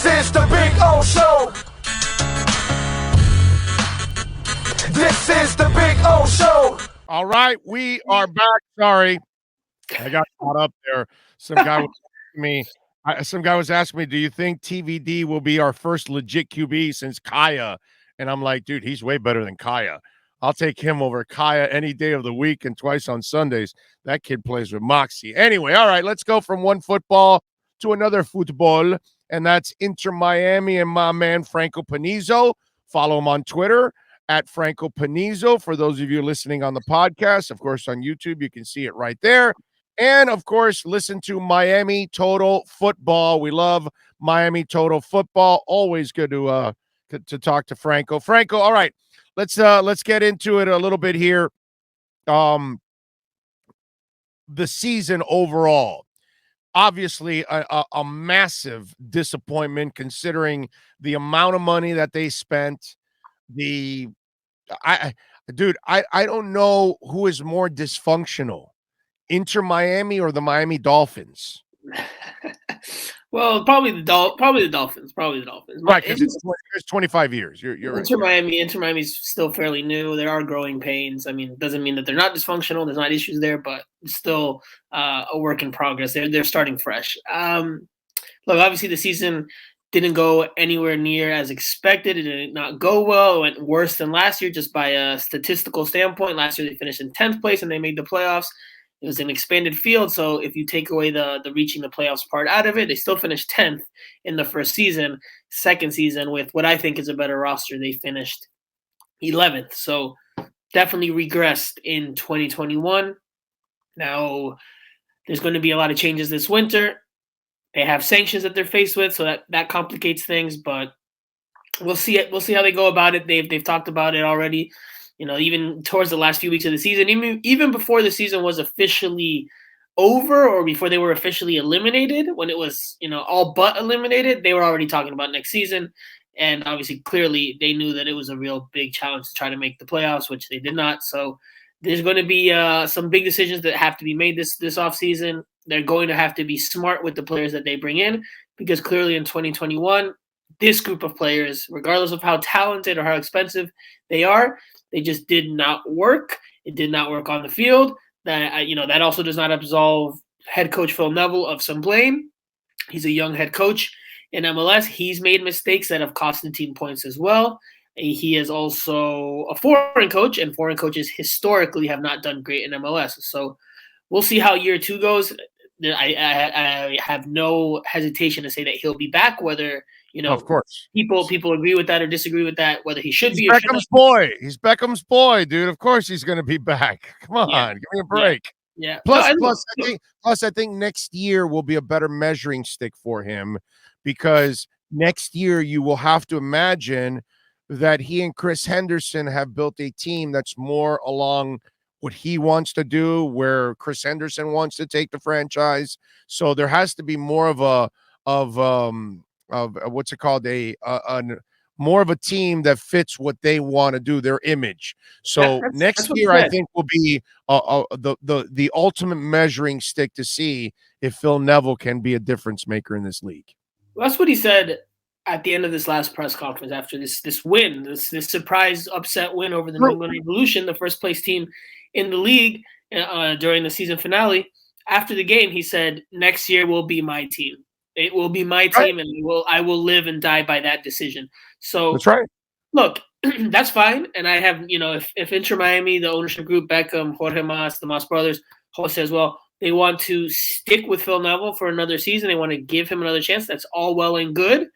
This is the Big O Show. This is the Big O Show. All right, we are back. Sorry, I got caught up there. Some guy was asking me, do you think TVD will be our first legit QB since Kaya? And I'm like, dude, he's way better than Kaya. I'll take him over Kaya any day of the week and twice on Sundays. That kid plays with moxie. Anyway, all right, let's go from one football to another football, and that's Inter Miami and my man Franco Panizo. Follow him on Twitter at Franco Panizo. For those of you listening on the podcast, of course, on YouTube, you can see it right there. And, of course, listen to Miami Total Football. We love Miami Total Football. Always good to talk to Franco. Franco, all right, let's get into it a little bit here. The season overall, obviously a massive disappointment considering the amount of money that they spent. I don't know who is more dysfunctional, Inter Miami or the Miami Dolphins. Well, probably the Dolphins. Right, because it's 25 years. You're Inter Miami's still fairly new. There are growing pains. I mean, it doesn't mean that they're not dysfunctional. There's not issues there, but it's still a work in progress. They're starting fresh. Look, obviously the season didn't go anywhere near as expected. It did not go well. It went worse than last year just by a statistical standpoint. Last year they finished in 10th place and they made the playoffs. It was an expanded field, so if you take away the reaching the playoffs part out of it, they still finished 10th in the first season. Second season, with what I think is a better roster, they finished 11th. So definitely regressed in 2021. Now, there's going to be a lot of changes this winter. They have sanctions that they're faced with, so that complicates things, but we'll see it. We'll see how they go about it. They've talked about it already. You know, even towards the last few weeks of the season, even before the season was officially over or before they were officially eliminated, when it was, all but eliminated, they were already talking about next season. And obviously, clearly, they knew that it was a real big challenge to try to make the playoffs, which they did not. So there's going to be some big decisions that have to be made this offseason. They're going to have to be smart with the players that they bring in, because clearly in 2021, this group of players, regardless of how talented or how expensive they are, they just did not work. It did not work on the field. That also does not absolve head coach Phil Neville of some blame. He's a young head coach in MLS. He's made mistakes that have cost the team points as well. He is also a foreign coach, and foreign coaches historically have not done great in MLS. So we'll see how year 2 goes. I have no hesitation to say that he'll be back, whether of course people agree with that or disagree with that, whether he should be. Beckham's boy. He's Beckham's boy, dude. Of course he's going to be back. Come on, give me a break. Yeah. Plus, I think next year will be a better measuring stick for him, because next year you will have to imagine that he and Chris Henderson have built a team that's more along what he wants to do, where Chris Henderson wants to take the franchise. So there has to be more of what's it called, more of a team that fits what they want to do, their image. So next year, I think, will be the ultimate measuring stick to see if Phil Neville can be a difference maker in this league. Well, that's what he said at the end of this last press conference after this win, this surprise upset win over the New England Revolution, the first place team in the league during the season finale. After the game, he said, "Next year will be my team. It will be my team, and I will live and die by that decision." So that's right. Look, that's fine. And I have, if Inter Miami, the ownership group, Beckham, Jorge Mas, the Mas brothers, Jose as well, they want to stick with Phil Neville for another season. They want to give him another chance. That's all well and good.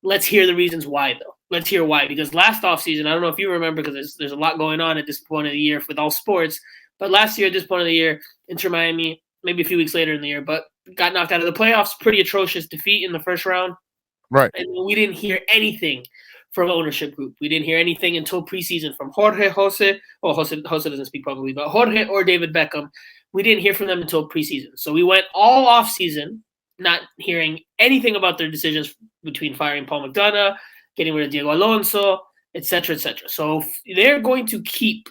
Let's hear the reasons why, though. Let's hear why. Because last offseason, I don't know if you remember, because there's a lot going on at this point of the year with all sports. But last year, at this point of the year, Inter Miami, maybe a few weeks later in the year, but got knocked out of the playoffs. Pretty atrocious defeat in the first round. Right. And we didn't hear anything from ownership group. We didn't hear anything until preseason from Jose doesn't speak publicly, but Jorge or David Beckham. We didn't hear from them until preseason. So we went all off season not hearing anything about their decisions between firing Paul McDonough, getting rid of Diego Alonso, et cetera, et cetera. So if they're going to keep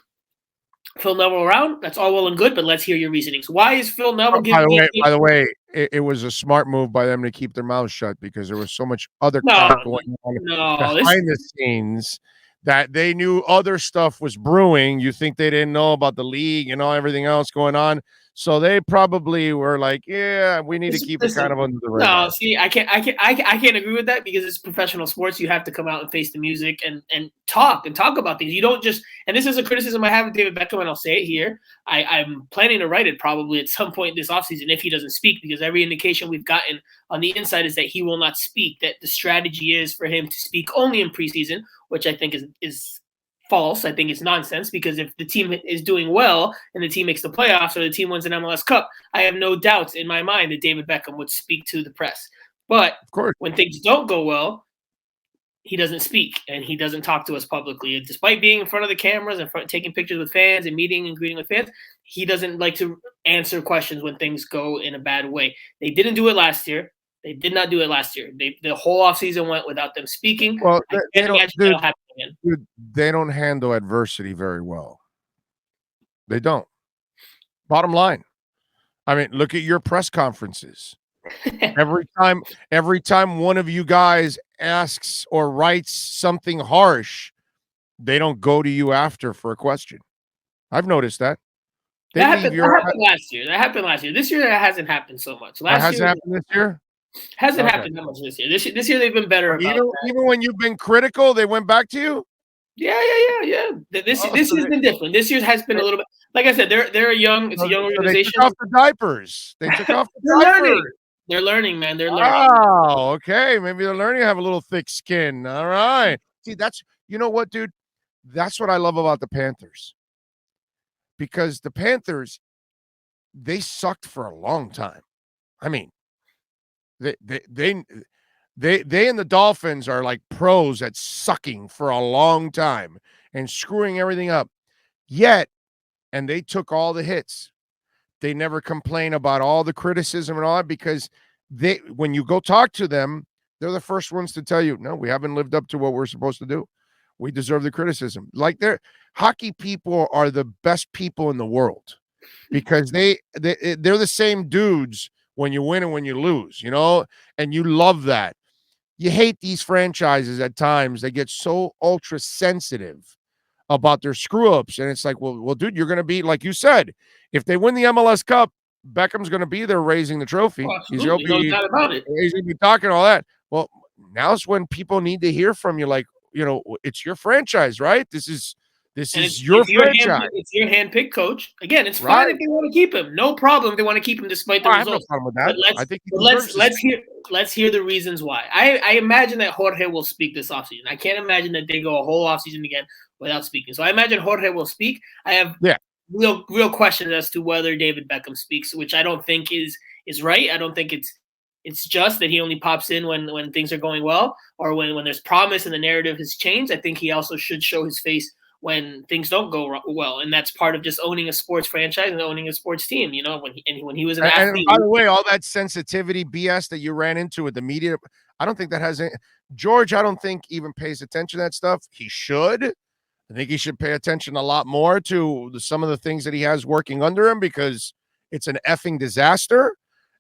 Phil Neville around, that's all well and good, but let's hear your reasonings. Why is Phil Neville By the way, it was a smart move by them to keep their mouths shut because there was so much other No, crap going on no, behind the scenes that they knew other stuff was brewing. You think they didn't know about the league and all everything else going on? So they probably were like, "Yeah, we need to keep it kind of under the radar." No, see, I can't agree with that because it's professional sports. You have to come out and face the music and talk about things. You don't just, and this is a criticism I have of David Beckham, and I'll say it here. I'm planning to write it probably at some point this offseason if he doesn't speak, because every indication we've gotten on the inside is that he will not speak, that the strategy is for him to speak only in preseason, which I think is false. I think it's nonsense, because if the team is doing well and the team makes the playoffs or the team wins an MLS Cup, I have no doubts in my mind that David Beckham would speak to the press. But of course, when things don't go well, he doesn't speak and he doesn't talk to us publicly. And despite being in front of the cameras and taking pictures with fans and meeting and greeting with fans, he doesn't like to answer questions when things go in a bad way. They didn't do it last year. They did not do it last year. The whole offseason went without them speaking. Well, I can't imagine that'll happen again. Dude, they don't handle adversity very well. They don't. Bottom line. I mean, look at your press conferences. Every time one of you guys asks or writes something harsh, they don't go to you after for a question. I've noticed that. That happened last year. This year, that hasn't happened so much. Hasn't happened this year? Hasn't happened that much this year. This year they've been better about that. Even when you've been critical, they went back to you? Yeah. This year's been different. This year has been a little bit, like I said, it's a young organization. They took off the diapers. They took off the diapers. They're learning, man. They're learning. Oh, okay. Maybe they're learning to have a little thick skin. All right. See, you know what, dude? That's what I love about the Panthers. Because the Panthers, they sucked for a long time. I mean, they and the Dolphins are like pros at sucking for a long time and screwing everything up. Yet, and they took all the hits. They never complain about all the criticism and all that, because when you go talk to them, they're the first ones to tell you, no, we haven't lived up to what we're supposed to do. We deserve the criticism. Like, hockey people are the best people in the world, because they're the same dudes when you win and when you lose, and you love that. You hate these franchises at times. They get so ultra sensitive about their screw ups. And it's like, well, dude, you're going to be, like you said, if they win the MLS Cup, Beckham's going to be there raising the trophy. Oh, he's going to no doubt about it. He's going to be talking all that. Well, now's when people need to hear from you. Like, it's your franchise, right? This is your franchise. It's your handpicked coach. Again, it's fine if they want to keep him. No problem if they want to keep him despite the results. I have no problem with that. I think let's hear the reasons why. I imagine that Jorge will speak this offseason. I can't imagine that they go a whole offseason again without speaking. So I imagine Jorge will speak. I have real questions as to whether David Beckham speaks, which I don't think is right. I don't think it's just that he only pops in when things are going well, or when there's promise and the narrative has changed. I think he also should show his face when things don't go well, and that's part of just owning a sports franchise and owning a sports team. When he was an athlete. And by the way, all that sensitivity BS that you ran into with the media, I don't think that has any. George, I don't think even pays attention to that stuff. He should. I think he should pay attention a lot more to some of the things that he has working under him, because it's an effing disaster.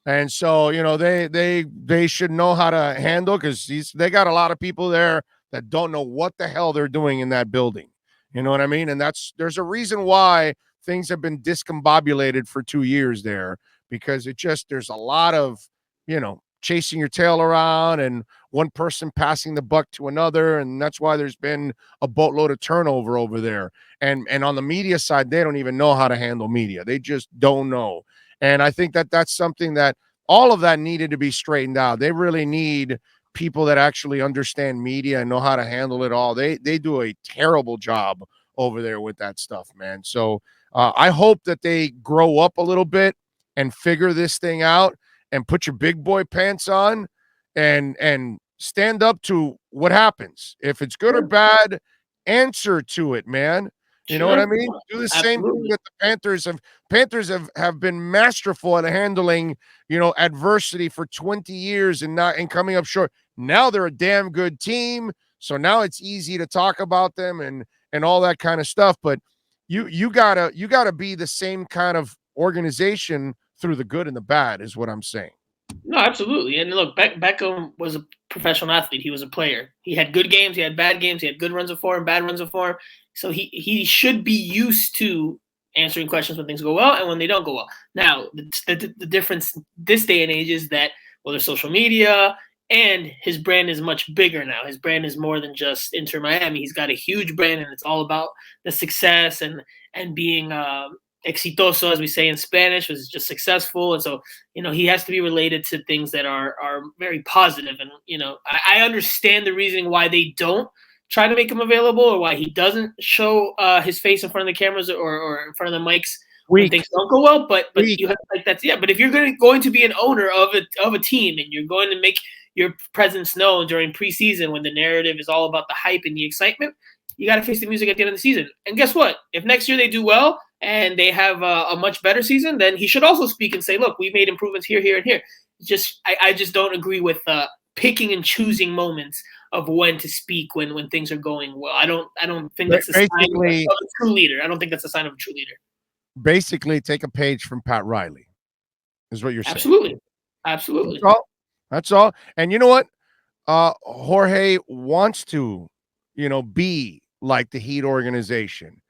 And so, they should know how to handle, because they got a lot of people there that don't know what the hell they're doing in that building. You know what I mean? And there's a reason why things have been discombobulated for 2 years there, because there's a lot of, chasing your tail around and one person passing the buck to another. And that's why there's been a boatload of turnover over there. And on the media side, they don't even know how to handle media. They just don't know. And I think that's something that all of that needed to be straightened out. They really need people that actually understand media and know how to handle it all. They do a terrible job over there with that stuff, man. So I hope that they grow up a little bit and figure this thing out and put your big boy pants on and stand up to what happens. If it's good or bad, answer to it, man. You know what I mean? Do the same thing that the Panthers have. Panthers have been masterful at handling, adversity for 20 years and coming up short. Now they're a damn good team, so now it's easy to talk about them and all that kind of stuff. But you gotta be the same kind of organization through the good and the bad, is what I'm saying. No, absolutely. And look, Beckham was a professional athlete. He was a player. He had good games. He had bad games. He had good runs of form, bad runs of form. So he should be used to answering questions when things go well and when they don't go well. Now, the difference this day and age is that, well, there's social media and his brand is much bigger now. His brand is more than just Inter Miami. He's got a huge brand, and it's all about the success and being exitoso, as we say in Spanish, was just successful. And so, he has to be related to things that are very positive. And, I understand the reason why they don't try to make him available, or why he doesn't show his face in front of the cameras or in front of the mics when things don't go well. But you have but if you're going to be an owner of a team, and you're going to make your presence known during preseason when the narrative is all about the hype and the excitement, you got to face the music at the end of the season. And guess what? If next year they do well and they have a much better season, then he should also speak and say, look, we've made improvements here, here, and here. I just don't agree with picking and choosing moments of when to speak when things are going well. I don't think that's a sign of a true leader. I don't think that's a sign of a true leader. Basically, take a page from Pat Riley, is what you're saying. Absolutely. That's all. And you know what? Jorge wants to, be like the Heat organization.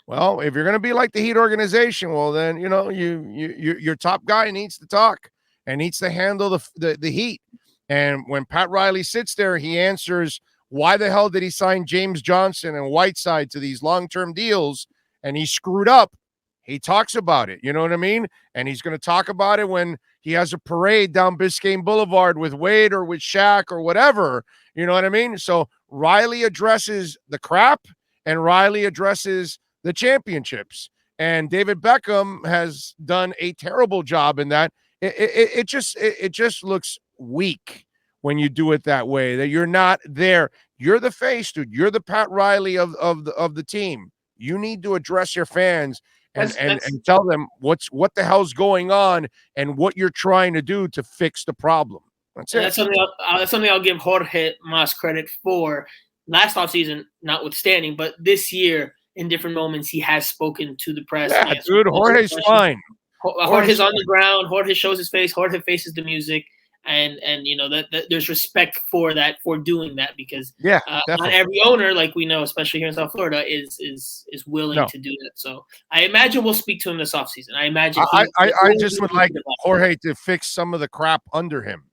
Well, if you're going to be like the Heat organization, well, then, your top guy needs to talk and needs to handle the Heat. And when Pat Riley sits there, he answers, why the hell did he sign James Johnson and Whiteside to these long-term deals? And he screwed up. He talks about it. You know what I mean? And he's going to talk about it when he has a parade down Biscayne Boulevard with Wade or with Shaq or whatever. You know what I mean? So Riley addresses the crap and Riley addresses the championships. And David Beckham has done a terrible job in that. It just looks weak when you do it that way, that you're not there. You're the face, dude. You're the Pat Riley of the team. You need to address your fans and tell them what the hell's going on and what you're trying to do to fix the problem. That's it. That's something I'll give Jorge Mas credit for. Last offseason, notwithstanding, but this year, in different moments, he has spoken to the press. Yeah, dude, Jorge's fine. Jorge's on the ground. Jorge shows his face. Jorge faces the music. And that there's respect for that, for doing that, because not every owner, like we know, especially here in South Florida, is willing to do that. So I imagine we'll speak to him this offseason. I imagine I just would like Jorge to fix some of the crap under him,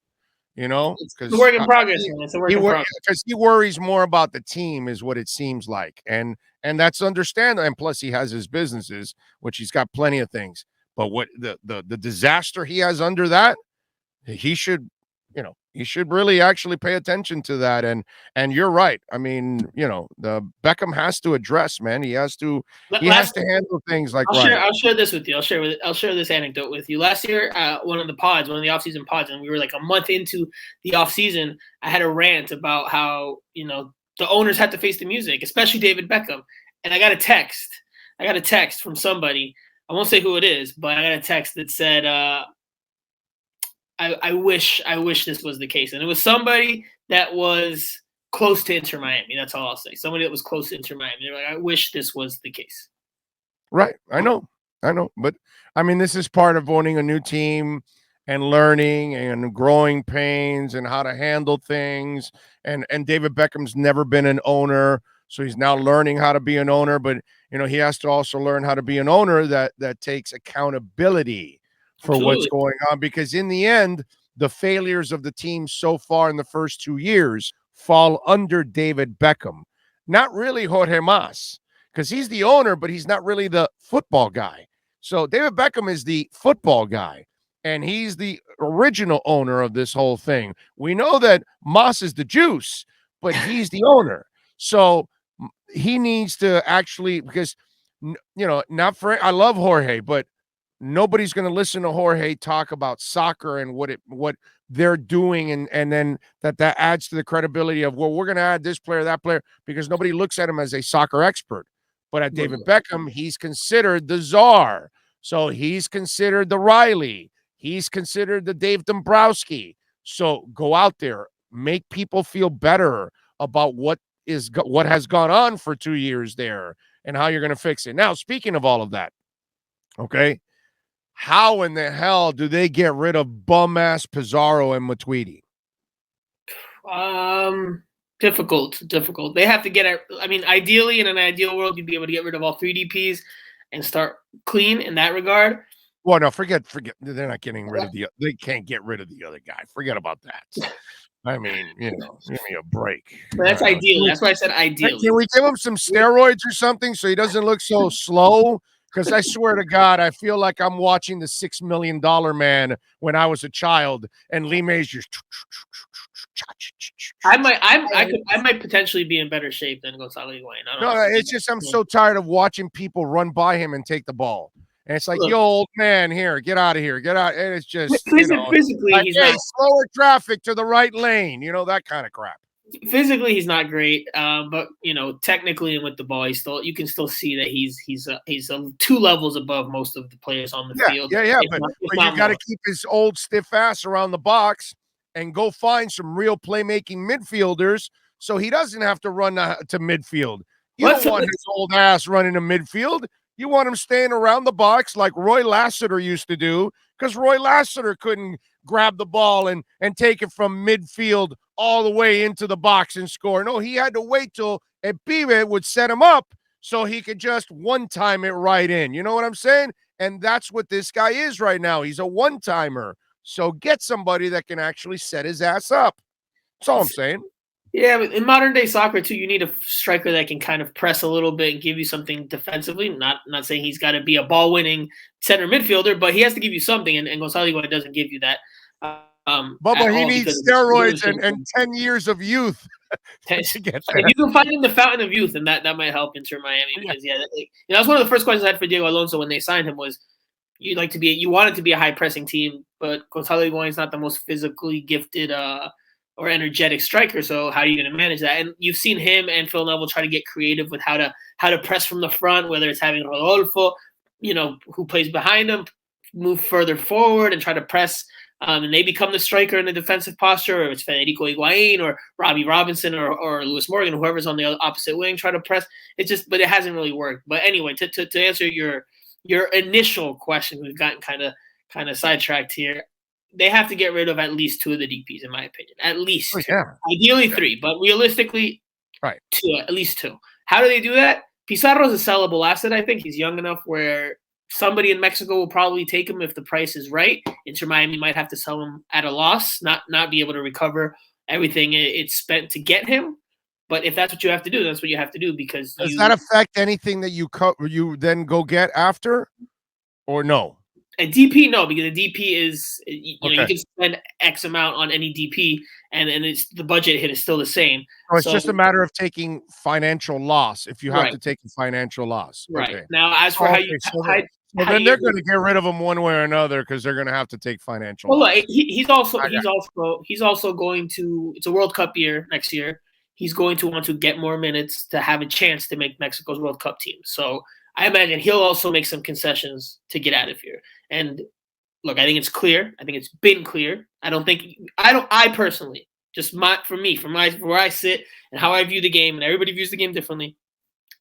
because work in progress. It's a work in progress because he worries more about the team, is what it seems like, and that's understandable. And plus, he has his businesses, which he's got plenty of things. But what the disaster he has under that. He should really actually pay attention to that. And you're right. I mean, the Beckham has to address, man. He has to handle things like I'll share this with you. I'll share this anecdote with you. Last year, one of the offseason pods, and we were like a month into the offseason, I had a rant about how, the owners had to face the music, especially David Beckham. And I got a text from somebody. I won't say who it is, but I got a text that said, I wish this was the case. And it was somebody that was close to Inter Miami. That's all I'll say. Somebody that was close to Inter Miami. They're like, I wish this was the case. Right. I know. But I mean, this is part of owning a new team and learning and growing pains and how to handle things. And David Beckham's never been an owner. So he's now learning how to be an owner. But, he has to also learn how to be an owner that takes accountability for what's going on, because in the end, the failures of the team so far in the first 2 years fall under David Beckham, not really Jorge Mas, because he's the owner, but he's not really the football guy. So David Beckham is the football guy, and he's the original owner of this whole thing. We know that Mas is the juice, but he's the owner. So he needs to actually, because, I love Jorge, but nobody's going to listen to Jorge talk about soccer and what they're doing, and then that adds to the credibility of, well, we're going to add this player, that player, because nobody looks at him as a soccer expert. But at David Beckham, he's considered the czar. So he's considered the Riley. He's considered the Dave Dombrowski. So go out there, make people feel better about what has gone on for 2 years there and how you're going to fix it. Now, speaking of all of that, okay, how in the hell do they get rid of bum-ass Pizarro and Matuidi? Difficult. They have to get it. I mean, ideally, in an ideal world, you'd be able to get rid of all 3 DPs and start clean in that regard. Well, no, forget. They're not getting rid of they can't get rid of the other guy. Forget about that. I mean, give me a break. But that's ideal. That's why I said ideally. Can we give him some steroids or something so he doesn't look so slow? Because I swear to God, I feel like I'm watching the $6 million man when I was a child, and Lee Mays just. I might potentially be in better shape than Gonzalo Higuain. No, it's just I'm so tired of watching people run by him and take the ball. And it's like, yo, old man, here, get out of here. Get out. And it's just, physically, like, he's hey, not slower traffic to the right lane. That kind of crap. Physically, he's not great, but technically and with the ball, you can still see that he's 2 levels above most of the players on the field. Yeah. But you got to keep his old stiff ass around the box and go find some real playmaking midfielders so he doesn't have to run to midfield. You don't want his old ass running to midfield. You want him staying around the box like Roy Lassiter used to do, because Roy Lassiter couldn't grab the ball and take it from midfield all the way into the box and score. No, he had to wait till a pibe would set him up so he could just one-time it right in. You know what I'm saying? And that's what this guy is right now. He's a one-timer. So get somebody that can actually set his ass up. That's all I'm saying. Yeah, but in modern day soccer too, you need a striker that can kind of press a little bit and give you something defensively. Not saying he's got to be a ball winning center midfielder, but he has to give you something, and Gonzalo Higuain doesn't give you that. Bubba, he needs steroids and 10 years of youth to get there. If you can find him the fountain of youth, and that might help Miami, because that's one of the first questions I had for Diego Alonso when they signed him was, you wanted to be a high pressing team, but Gonzalo Higuain is not the most physically gifted or energetic striker. So how are you going to manage that? And you've seen him and Phil Neville try to get creative with how to press from the front, whether it's having Rodolfo, who plays behind him, move further forward and try to press, and they become the striker in the defensive posture, or it's Federico Higuain or Robbie Robinson or Lewis Morgan, whoever's on the opposite wing, try to press. But it hasn't really worked. But anyway, to answer your initial question, we've gotten kind of sidetracked here. They have to get rid of at least 2 of the DPs, in my opinion. At least 2. Ideally 3, but realistically, right, 2, at least 2. How do they do that? Pizarro's a sellable asset. I think he's young enough where somebody in Mexico will probably take him if the price is right. Miami might have to sell him at a loss, not be able to recover everything it's spent to get him. But if that's what you have to do, that's what you have to do. Because does that affect anything that you then go get after, or no? A DP, no, because a DP is you can spend X amount on any DP, and it's the budget hit is still the same. So it's just a matter of taking financial loss if you have to take a financial loss. Right. Okay. Now, as for then they're going to get rid of him one way or another because they're going to have to take financial. Well, look, he's also going to. It's a World Cup year next year. He's going to want to get more minutes to have a chance to make Mexico's World Cup team. So I imagine he'll also make some concessions to get out of here. And look, I think it's clear. I think it's been clear. I personally, just from where I sit and how I view the game, and everybody views the game differently.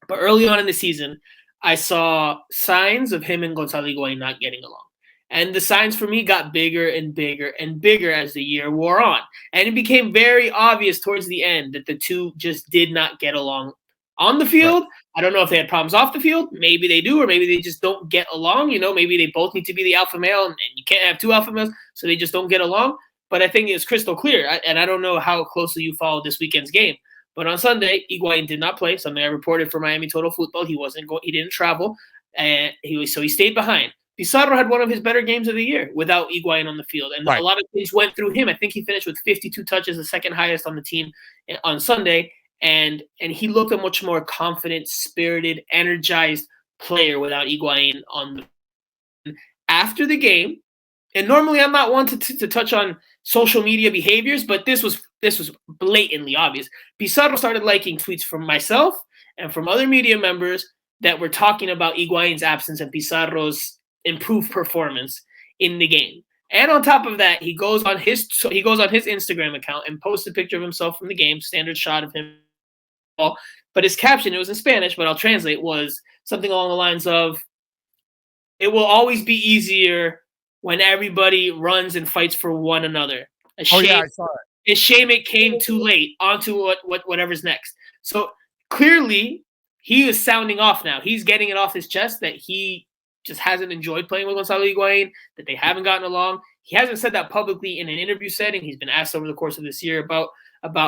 But early on in the season, I saw signs of him and Gonzalo Higuain not getting along. And the signs for me got bigger and bigger and bigger as the year wore on. And it became very obvious towards the end that the two just did not get along on the field. Right. I don't know if they had problems off the field. Maybe they do, or maybe they just don't get along. Maybe they both need to be the alpha male, and you can't have 2 alpha males, so they just don't get along. But I think it's crystal clear, and I don't know how closely you followed this weekend's game. But on Sunday, Higuain did not play, something I reported for Miami Total Football. He didn't travel, and he stayed behind. Pizarro had one of his better games of the year without Higuain on the field, and a lot of things went through him. I think he finished with 52 touches, the second highest on the team on Sunday, and he looked a much more confident, spirited, energized player without Higuain on the after the game. And normally I'm not one to touch on social media behaviors, but this was blatantly obvious. Pizarro started liking tweets from myself and from other media members that were talking about Higuain's absence and Pizarro's improved performance in the game. And on top of that, he goes on his Instagram account and posts a picture of himself from the game, standard shot of him. But his caption, it was in Spanish, but I'll translate, was something along the lines of, it will always be easier when everybody runs and fights for one another. A Oh shame, yeah, I saw it. a shame it came too late onto whatever's next. So clearly, he is sounding off now. He's getting it off his chest that he just hasn't enjoyed playing with Gonzalo Higuain, that they haven't gotten along. He hasn't said that publicly in an interview setting. He's been asked over the course of this year about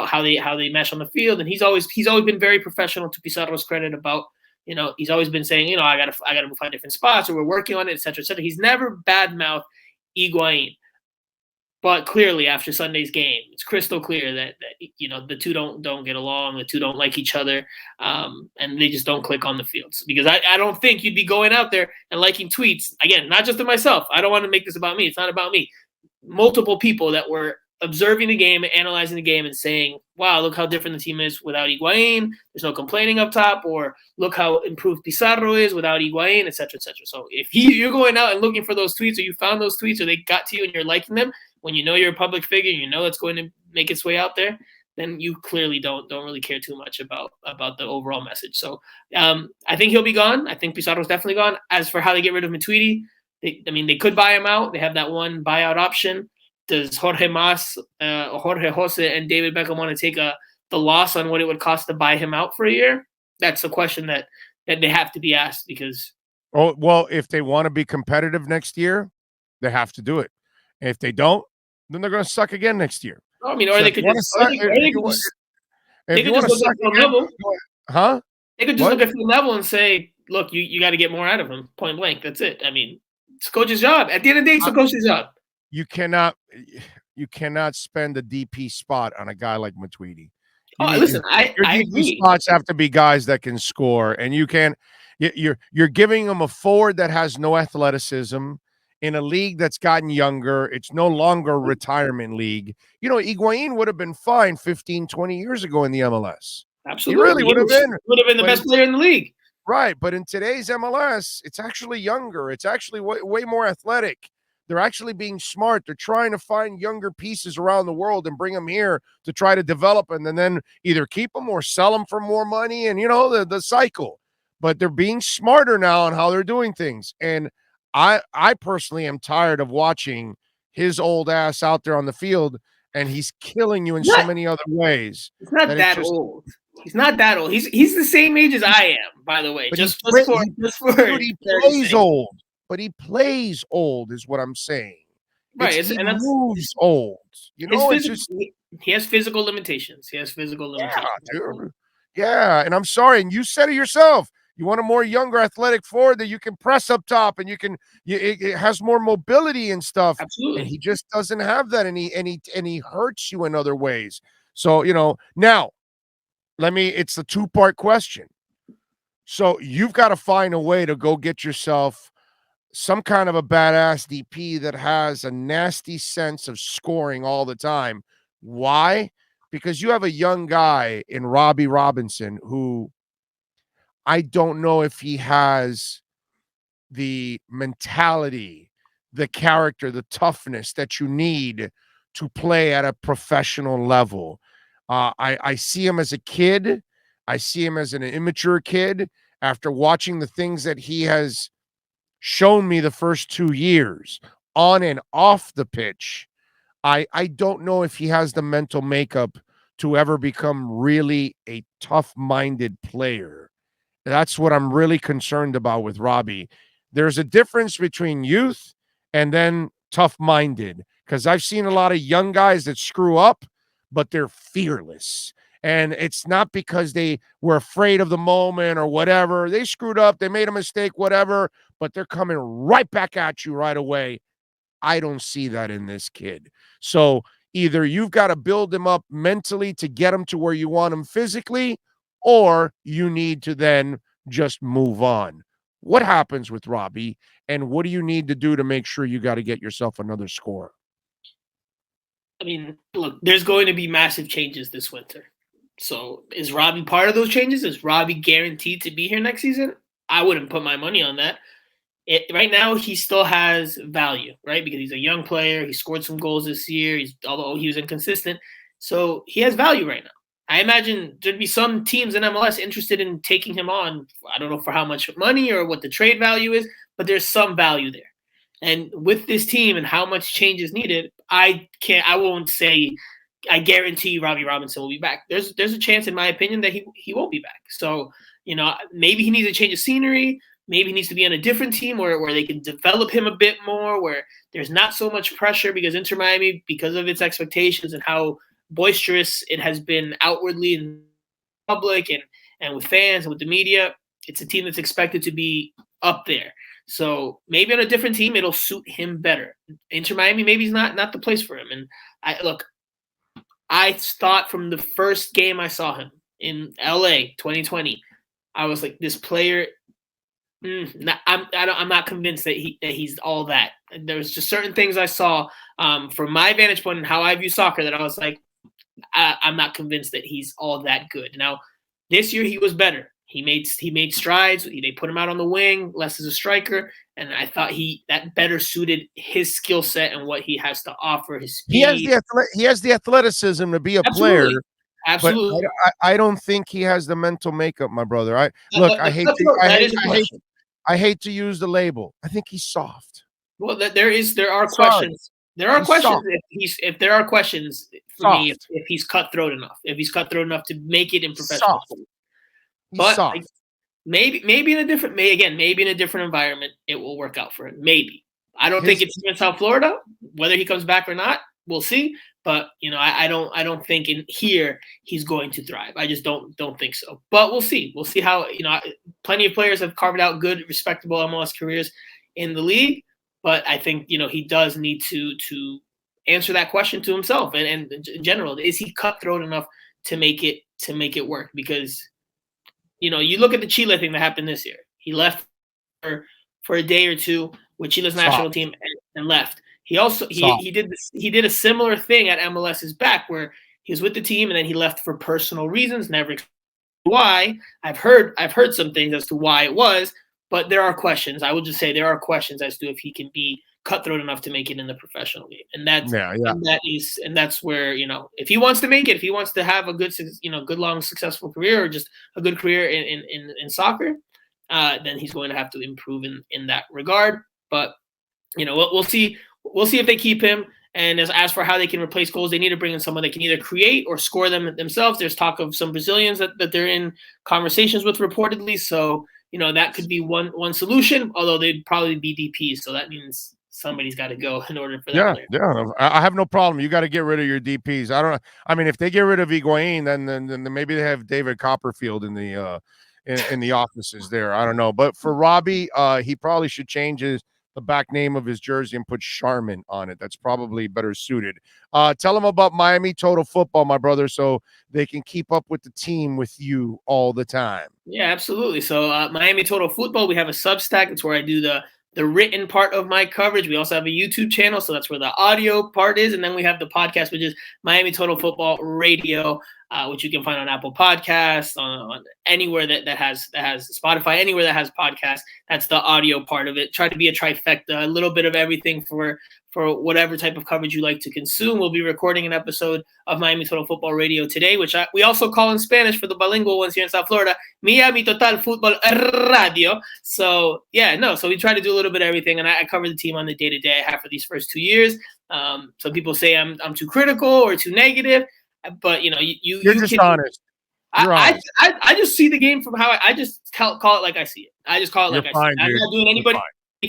how they mesh on the field, and he's always been very professional, to Pizarro's credit, about, he's always been saying, I gotta find different spots, or we're working on it, et cetera, et cetera. He's never badmouthed Higuain. But clearly, after Sunday's game, it's crystal clear that the two don't get along, the two don't like each other, and they just don't click on the fields. Because I don't think you'd be going out there and liking tweets, again, not just to myself. I don't want to make this about me. It's not about me. Multiple people that were observing the game, analyzing the game, and saying, wow, look how different the team is without Higuain. There's no complaining up top. Or look how improved Pizarro is without Higuain, et cetera, et cetera. So if you're going out and looking for those tweets, or you found those tweets, or they got to you and you're liking them, when you know you're a public figure, you know it's going to make its way out there, then you clearly don't really care too much about the overall message. So I think he'll be gone. I think Pizarro's definitely gone. As for how they get rid of Matuidi, they could buy him out. They have that one buyout option. Does Jorge Jose, and David Beckham want to take the loss on what it would cost to buy him out for a year? That's a question that they have to be asked, because. Oh, well, if they want to be competitive next year, they have to do it. And if they don't, then they're going to suck again next year. I mean, or So they could just look at Phil Neville. Huh? They could just look at Phil Neville and say, look, you got to get more out of him, point blank. That's it. I mean, it's coach's job. At the end of the day, it's the coach's job. You cannot spend the DP spot on a guy like Matuidi. Listen, your DP spots have to be guys that can score, and you can't. You're giving them a forward that has no athleticism in a league that's gotten younger. It's no longer a retirement league. Higuain would have been fine 15, 20 years ago in the MLS. Absolutely. He really would have been. Would have been the best player in the league. Right, but in today's MLS, it's actually younger. It's actually way more athletic. They're actually being smart. They're trying to find younger pieces around the world and bring them here to try to develop and then either keep them or sell them for more money, and the cycle. But they're being smarter now on how they're doing things. And I personally am tired of watching his old ass out there on the field, and he's killing you in so many other ways. He's not that old. He's not that old. He's the same age as I am, by the way. But he plays old. But he plays old, is what I'm saying. Right, he moves old. He has physical limitations. Yeah, dude. Yeah, and I'm sorry. And you said it yourself. You want a more younger, athletic forward that you can press up top, and it has more mobility and stuff. Absolutely. And he just doesn't have that, and he hurts you in other ways. So now, it's a two-part question. So you've got to find a way to go get yourself some kind of a badass DP that has a nasty sense of scoring all the time. Why? Because you have a young guy in Robbie Robinson who I don't know if he has the mentality, the character, the toughness that you need to play at a professional level. I see him as a kid. I see him as an immature kid. After watching the things that he has shown me the first 2 years on and off the pitch, I don't know if he has the mental makeup to ever become really a tough-minded player. That's what I'm really concerned about with Robbie. There's a difference between youth and then tough-minded, because I've seen a lot of young guys that screw up, but they're fearless. And it's not because they were afraid of the moment or whatever. They screwed up. They made a mistake, whatever, but they're coming right back at you right away. I don't see that in this kid. So either you've got to build him up mentally to get him to where you want him physically, or you need to then just move on. What happens with Robbie, and what do you need to do to make sure you got to get yourself another scorer? I mean, look, there's going to be massive changes this winter. So is Robbie part of those changes? Is Robbie guaranteed to be here next season? I wouldn't put my money on that. Right now, he still has value, right? Because he's a young player. He scored some goals this year, although he was inconsistent. So he has value right now. I imagine there'd be some teams in MLS interested in taking him on. I don't know for how much money or what the trade value is, but there's some value there. And with this team and how much change is needed, I won't say I guarantee Robbie Robinson will be back. There's a chance, in my opinion, that he won't be back. So, maybe he needs a change of scenery. Maybe he needs to be on a different team where they can develop him a bit more, where there's not so much pressure, because Inter Miami, because of its expectations and how boisterous it has been outwardly in public and with fans and with the media, it's a team that's expected to be up there. So maybe on a different team, it'll suit him better. Inter Miami, maybe he's not the place for him. And I thought from the first game I saw him in LA 2020, I was like, this player, I'm not convinced that he's all that. There was just certain things I saw from my vantage point and how I view soccer that I was like, I'm not convinced that he's all that good. Now, this year he was better. He made strides. They put him out on the wing, less as a striker, and I thought that better suited his skill set and what he has to offer. His speed. He has the athleticism to be a Absolutely. player. Absolutely. But I don't think he has the mental makeup, my brother. I hate to use the label. I think he's soft. Well, there are questions. There are questions if there are questions for me if he's cutthroat enough. If he's cutthroat enough to make it in professional football. But maybe in a different environment it will work out for him. Maybe. I don't think it's in South Florida. Whether he comes back or not, we'll see. But I don't think in here he's going to thrive. I just don't think so. But we'll see. We'll see how plenty of players have carved out good, respectable MLS careers in the league. But I think he does need to answer that question to himself. And in general, is he cutthroat enough to make it work? Because you look at the Chile thing that happened this year. He left for a day or two with Chile's national team and left. He also he did a similar thing at MLS's back, where he was with the team and then he left for personal reasons. Never explained why. I've heard some things as to why it was, but there are questions. I will just say there are questions as to if he can be cutthroat enough to make it in the professional game, and that's where if he wants to make it, if he wants to have a good good long successful career, or just a good career in soccer, then he's going to have to improve in that regard. But we'll see if they keep him. And as for how they can replace goals, they need to bring in someone that can either create or score them themselves. There's talk of some Brazilians that they're in conversations with reportedly, so that could be one solution. Although they'd probably be DPs, so that means somebody's got to go in order for that player. Yeah, I have no problem. You got to get rid of your DPs. I mean, if they get rid of Higuain, then maybe they have David Copperfield in the offices there. I don't know. But for Robbie, he probably should change the back name of his jersey and put Charmin on it. That's probably better suited. Tell them about Miami Total Football, my brother, so they can keep up with the team with you all the time. Yeah, absolutely. So Miami Total Football, we have a Substack. It's where I do the written part of my coverage. We also have a YouTube channel, so that's where the audio part is. And then we have the podcast, which is Miami Total Football Radio, which you can find on Apple Podcasts, on anywhere that has Spotify, anywhere that has podcasts. That's the audio part of it. Try to be a trifecta, a little bit of everything for whatever type of coverage you like to consume. We'll be recording an episode of Miami Total Football Radio today, which we also call in Spanish for the bilingual ones here in South Florida, Miami Total Football Radio. So so we try to do a little bit of everything, and I cover the team on the day-to-day I have for these first 2 years. Some people say I'm too critical or too negative, but you're just honest. I just see the game from how I just call it like I see it. I just call it like I see it. I'm not doing anybody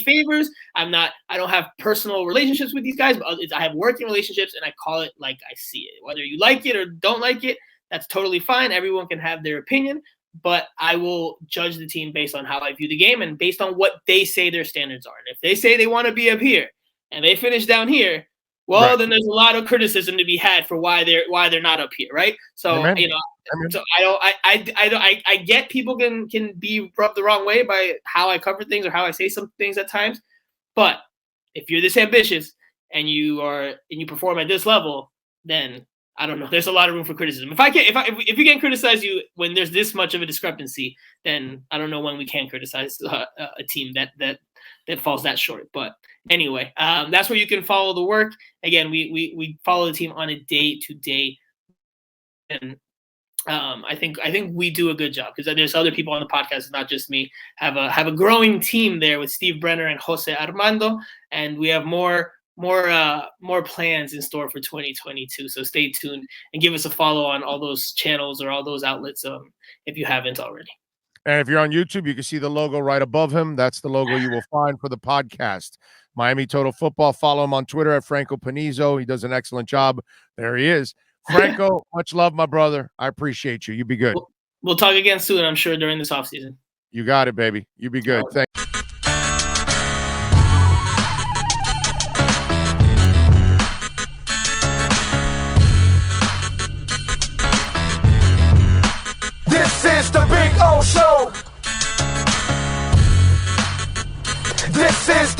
favors. I don't have personal relationships with these guys, but I have working relationships, and I call it like I see it. Whether you like it or don't like it, that's totally fine. Everyone can have their opinion, but I will judge the team based on how I view the game and based on what they say their standards are. And if they say they want to be up here and they finish down here, well, then there's a lot of criticism to be had for why they're not up here, right? So so I get people can be rubbed the wrong way by how I cover things or how I say some things at times, but if you're this ambitious and you perform at this level, then I don't know. There's a lot of room for criticism. If we can criticize you when there's this much of a discrepancy, then I don't know when we can criticize a team that falls that short. But anyway, that's where you can follow the work. Again, we follow the team on a day-to-day, and I think we do a good job because there's other people on the podcast, it's not just me. Have a growing team there with Steve Brenner and Jose Armando, and we have more plans in store for 2022. So stay tuned and give us a follow on all those channels or all those outlets if you haven't already. And if you're on YouTube, you can see the logo right above him. That's the logo you will find for the podcast. Miami Total Football. Follow him on Twitter at Franco Panizo. He does an excellent job. There he is. Franco, much love, my brother. I appreciate you. You be good. We'll talk again soon, I'm sure, during this offseason. You got it, baby. You be good. Thank you. This is the Big O Show. This is the